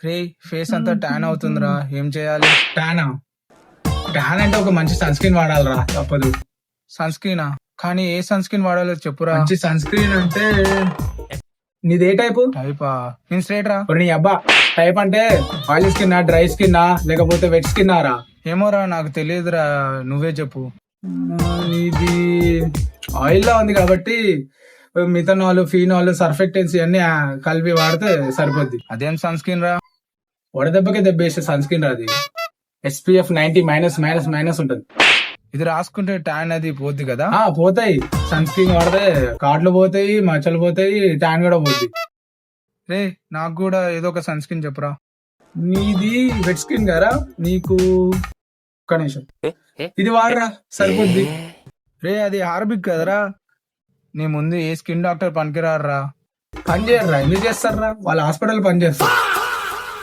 రే face అంతా tan అవుతుందిరా, ఏం చేయాలి? ట్యానా? ట్యాన్ అంటే ఒక మంచి సన్ స్క్రీన్ వాడాలిరా, తప్పదు. సన్ స్క్రీనా? కానీ ఏ సన్ స్క్రీన్ వాడాలో చెప్పురా. మంచి సన్ స్క్రీన్ అంటే నీదే టైపు? టైపా? నేను స్ట్రేట్ రా. నీ అబ్బా, టైప్ అంటే ఆయిల్ స్కిన్నా, డ్రై స్కిన్నా, లేకపోతే వెట్ స్కిన్నారా? ఏమోరా నాకు తెలియదురా, నువ్వే చెప్పు. నీది ఆయిల్ లో ఉంది కాబట్టి మిథనాల్, ఫీనాల్, సర్ఫెక్టెన్స్ ఇవన్నీ కలిపి వాడితే సరిపోద్ది. అదేం సన్ స్క్రీన్ రా? వడదెబ్బకి దెబ్బేసే సన్ స్క్రీన్ రాది. SPF 90 మైనస్ మైనస్ మైనస్ ఉంటుంది. ఇది రాసుకుంటే ట్యాన్ అది పోద్ది కదా? పోతాయి. సన్ స్క్రీన్ వాడితే కాట్లు పోతాయి, మచ్చలు పోతాయి, ట్యాన్ కూడా పోద్ది. రే నాకు కూడా ఏదో ఒక సన్ స్క్రీన్ చెప్పురా. నీది వెట్ స్కిన్ గారా, నీకు ఒక్క నిమిషం ఇది వాడరా, సరిపోద్ది. రే అది హార్బిక్ కదరా, నీ ముందు ఏ స్కిన్ డాక్టర్ పనికిరారా. పని చేయర్రా, ఎందుకు చేస్తారా? వాళ్ళ హాస్పిటల్ పని చేస్తారు.